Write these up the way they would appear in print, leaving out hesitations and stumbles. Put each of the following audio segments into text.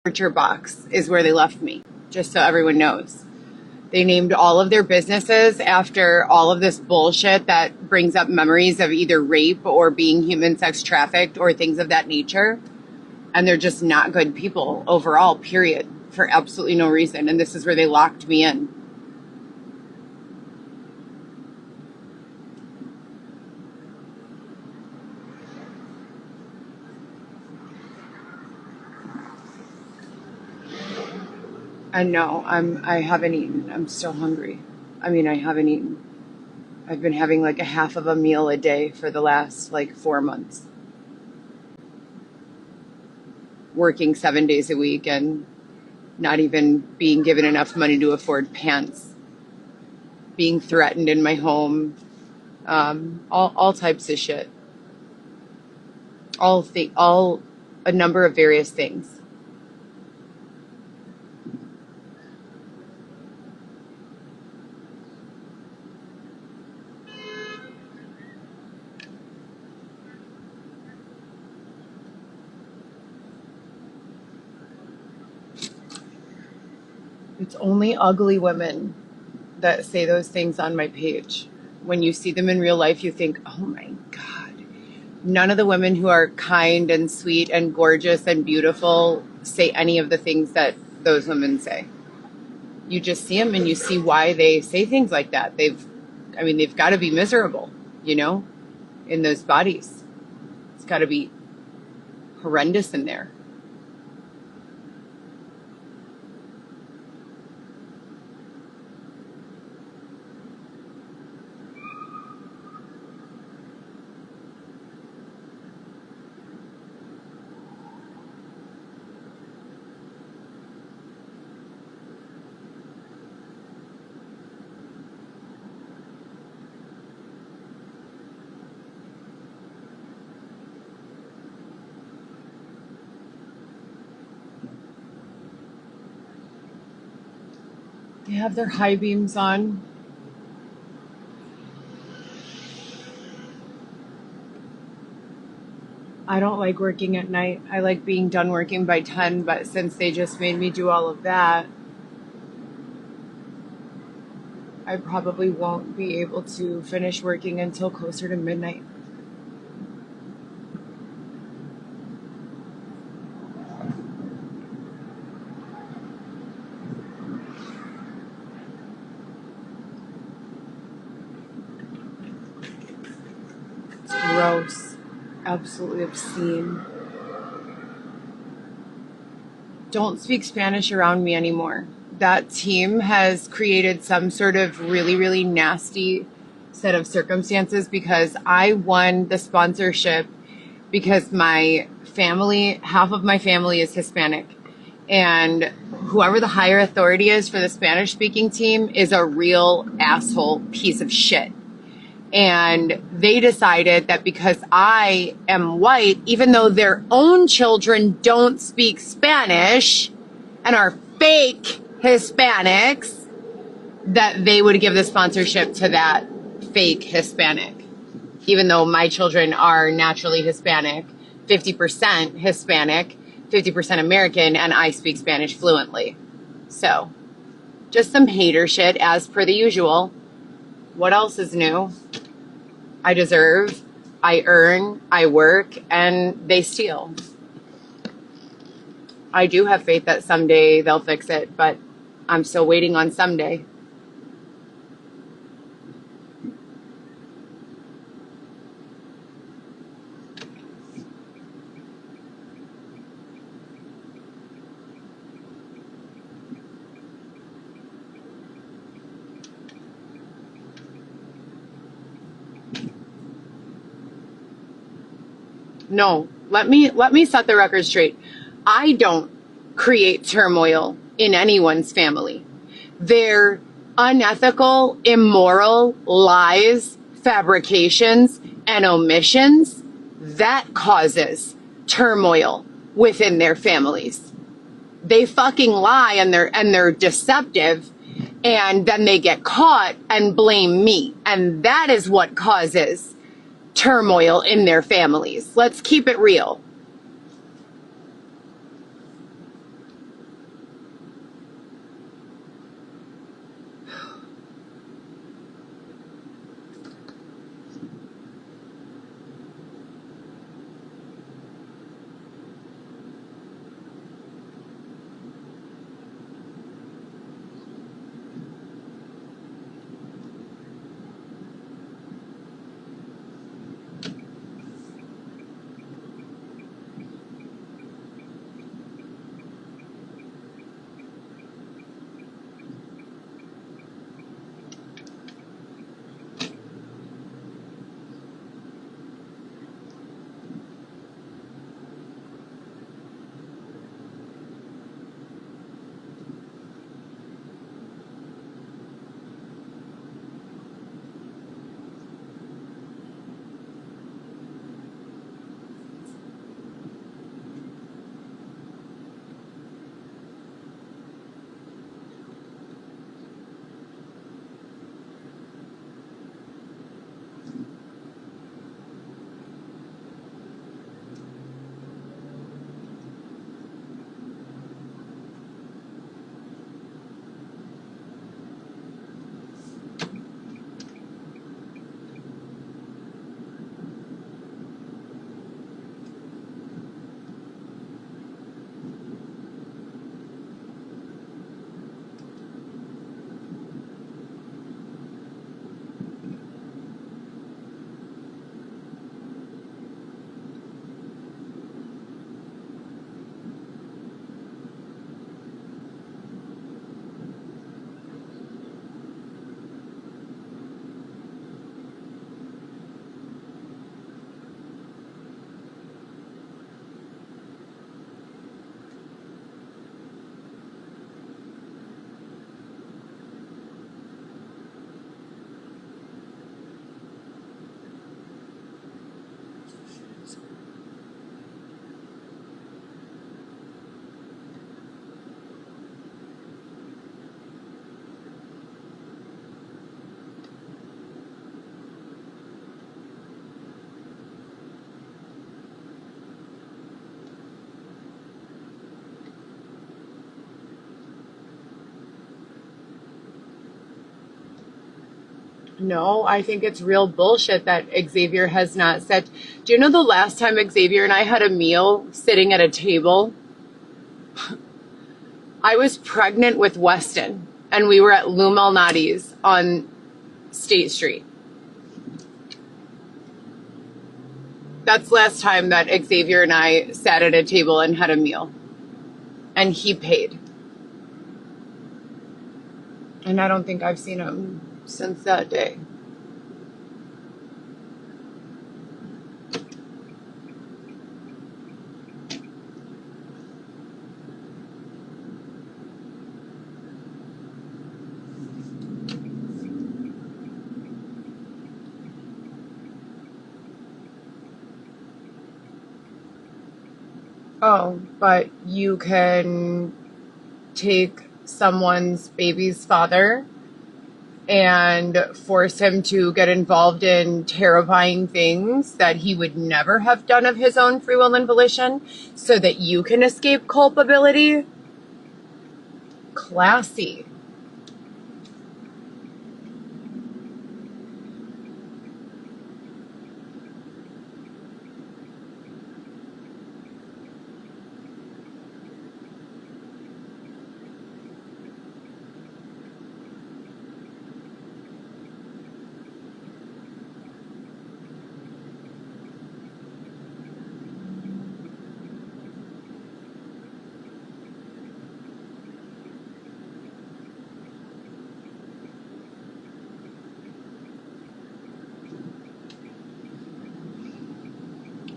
torture box is where they left me, just so everyone knows. They named all of their businesses after all of this bullshit that brings up memories of either rape or being human sex trafficked or things of that nature. And they're just not good people overall, period, for absolutely no reason. And this is where they locked me in. And no, I haven't eaten. I'm still hungry. I mean, I haven't eaten. I've been having like a half of a meal a day for the last like 4 months. Working 7 days a week and not even being given enough money to afford pants. Being threatened in my home. All types of shit. All a number of various things. It's only ugly women that say those things on my page. When you see them in real life, you think, oh my God. None of the women who are kind and sweet and gorgeous and beautiful say any of the things that those women say. You just see them and you see why they say things like that. They've got to be miserable, in those bodies. It's got to be horrendous in there. They have their high beams on. I don't like working at night. I like being done working by 10, but since they just made me do all of that, I probably won't be able to finish working until closer to midnight. It's gross. Absolutely obscene. Don't speak Spanish around me anymore. That team has created some sort of really, really nasty set of circumstances because I won the sponsorship because my family, half of my family is Hispanic. And whoever the higher authority is for the Spanish speaking team is a real asshole piece of shit. And they decided that because I am white, even though their own children don't speak Spanish and are fake Hispanics, that they would give the sponsorship to that fake Hispanic. Even though my children are naturally Hispanic, 50% Hispanic, 50% American, and I speak Spanish fluently. So, just some hater shit as per the usual. What else is new? I deserve, I earn, I work, and they steal. I do have faith that someday they'll fix it, but I'm still waiting on someday. No, let me set the record straight. I don't create turmoil in anyone's family. Their unethical, immoral lies, fabrications, and omissions, that causes turmoil within their families. They fucking lie and they're deceptive, and then they get caught and blame me. And that is what causes turmoil in their families. Let's keep it real. No, I think it's real bullshit that Xavier has not said. Do you know the last time Xavier and I had a meal sitting at a table? I was pregnant with Weston, and we were at Lou Malnati's on State Street. That's last time that Xavier and I sat at a table and had a meal. And he paid. And I don't think I've seen him since that day. Oh, but you can take someone's baby's father and force him to get involved in terrifying things that he would never have done of his own free will and volition so that you can escape culpability. Classy.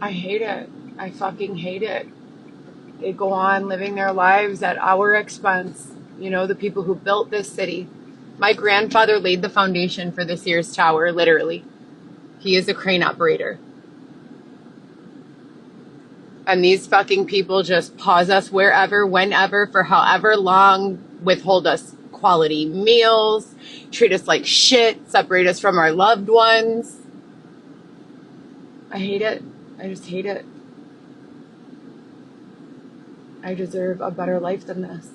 I hate it. I fucking hate it. They go on living their lives at our expense. You know, the people who built this city. My grandfather laid the foundation for the Sears Tower, literally. He is a crane operator. And these fucking people just pause us wherever, whenever, for however long, withhold us quality meals, treat us like shit, separate us from our loved ones. I hate it. I just hate it. I deserve a better life than this.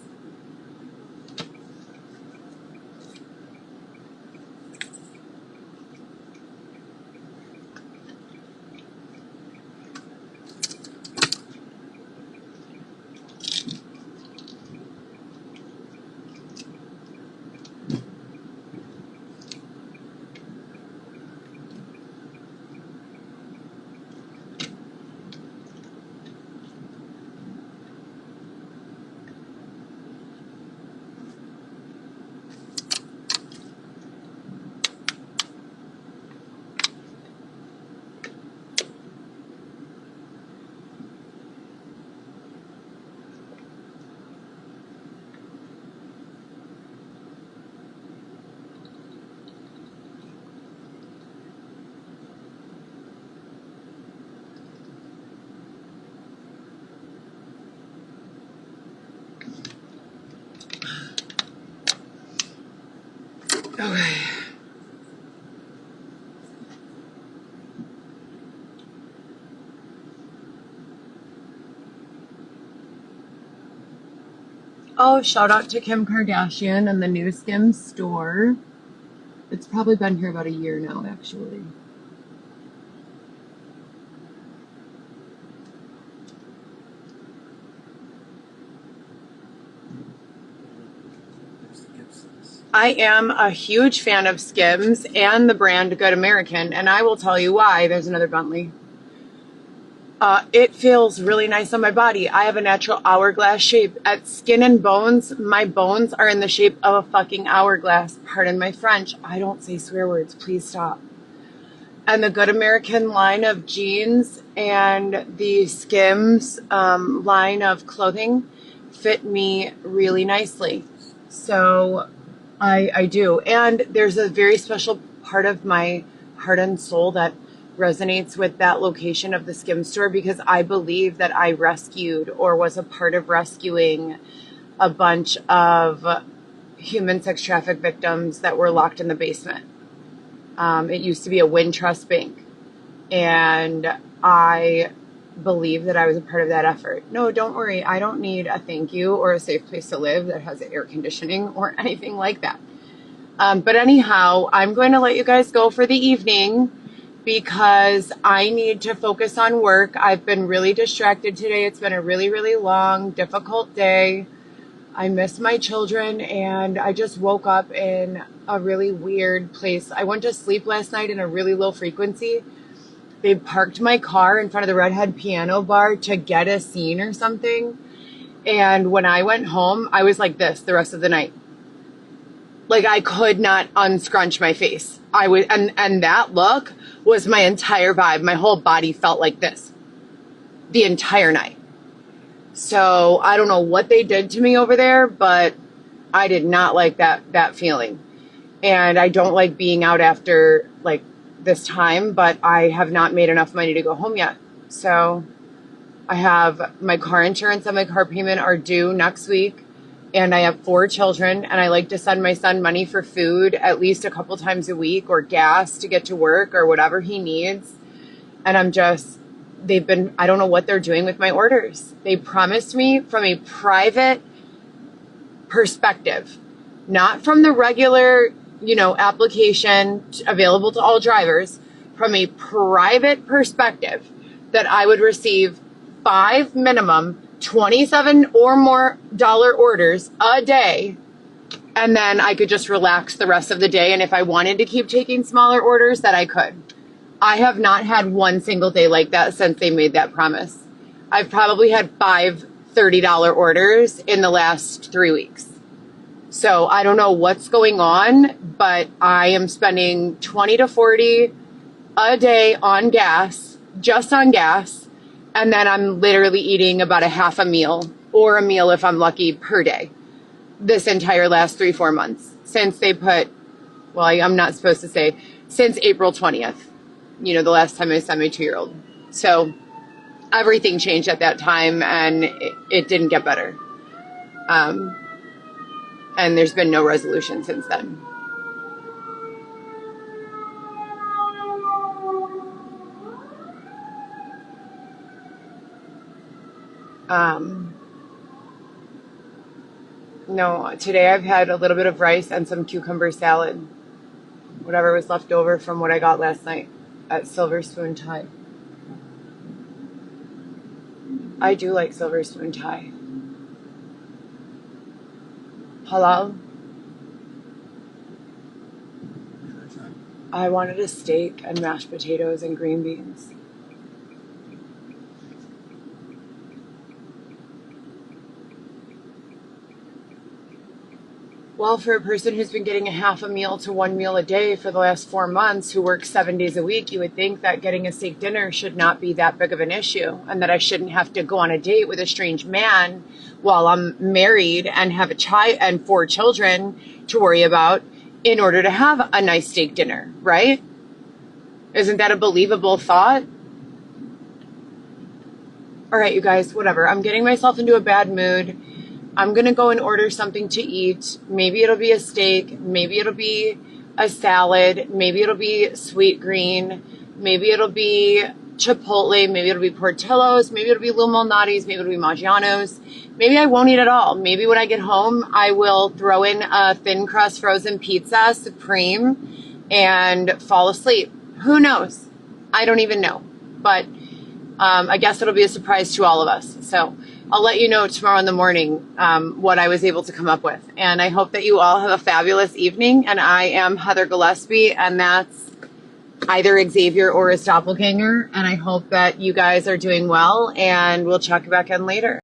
Okay. Oh, shout out to Kim Kardashian and the new Skims store. It's probably been here about a year now, actually. I am a huge fan of Skims and the brand Good American, and I will tell you why. There's another Bentley. It feels really nice on my body. I have a natural hourglass shape. At Skin and Bones, my bones are in the shape of a fucking hourglass. Pardon my French. I don't say swear words. Please stop. And the Good American line of jeans and the Skims line of clothing fit me really nicely. So I do. And there's a very special part of my heart and soul that resonates with that location of the Skim store because I believe that I rescued or was a part of rescuing a bunch of human sex traffic victims that were locked in the basement. It used to be a Wintrust bank, and I believe that I was a part of that effort. No, don't worry. I don't need a thank you or a safe place to live that has air conditioning or anything like that. But anyhow, I'm going to let you guys go for the evening because I need to focus on work. I've been really distracted today. It's been a really, really long, difficult day. I miss my children, and I just woke up in a really weird place. I went to sleep last night in a really low frequency. They parked my car in front of the Redhead Piano Bar to get a scene or something. And when I went home, I was like this the rest of the night. Like I could not unscrunch my face. And that look was my entire vibe. My whole body felt like this the entire night. So I don't know what they did to me over there, but I did not like that feeling. And I don't like being out after like this time, but I have not made enough money to go home yet. So I have my car insurance and my car payment are due next week. And I have 4 children, and I like to send my son money for food at least a couple times a week, or gas to get to work, or whatever he needs. And I don't know what they're doing with my orders. They promised me from a private perspective, not from the regular, application available to all drivers, from a private perspective, that I would receive 5 minimum $27 or more orders a day, and then I could just relax the rest of the day. And if I wanted to keep taking smaller orders, that I could. I have not had one single day like that since they made that promise. I've probably had 5 $30 orders in the last 3 weeks. So I don't know what's going on, but I am spending $20 to $40 a day on gas, just on gas. And then I'm literally eating about a half a meal, or a meal if I'm lucky, per day this entire last 3-4 months since they I'm not supposed to say, since April 20th, the last time I sent my 2-year-old. So everything changed at that time, and it didn't get better. And there's been no resolution since then. No, today I've had a little bit of rice and some cucumber salad. Whatever was left over from what I got last night at Silver Spoon Thai. I do like Silver Spoon Thai. Halal. I wanted a steak and mashed potatoes and green beans. Well, for a person who's been getting a half a meal to 1 meal a day for the last 4 months, who works 7 days a week, you would think that getting a steak dinner should not be that big of an issue, and that I shouldn't have to go on a date with a strange man while I'm married and have a child and 4 children to worry about in order to have a nice steak dinner, right? Isn't that a believable thought? All right, you guys, whatever. I'm getting myself into a bad mood. I'm going to go and order something to eat. Maybe it'll be a steak. Maybe it'll be a salad. Maybe it'll be sweet green. Maybe it'll be Chipotle. Maybe it'll be Portillo's. Maybe it'll be Lou Malnati's. Maybe it'll be Maggiano's. Maybe I won't eat at all. Maybe when I get home, I will throw in a thin crust frozen pizza, Supreme, and fall asleep. Who knows? I don't even know. But I guess it'll be a surprise to all of us. So I'll let you know tomorrow in the morning what I was able to come up with. And I hope that you all have a fabulous evening. And I am Heather Gillespie, and that's either Xavier or his doppelganger. And I hope that you guys are doing well, and we'll check back in later.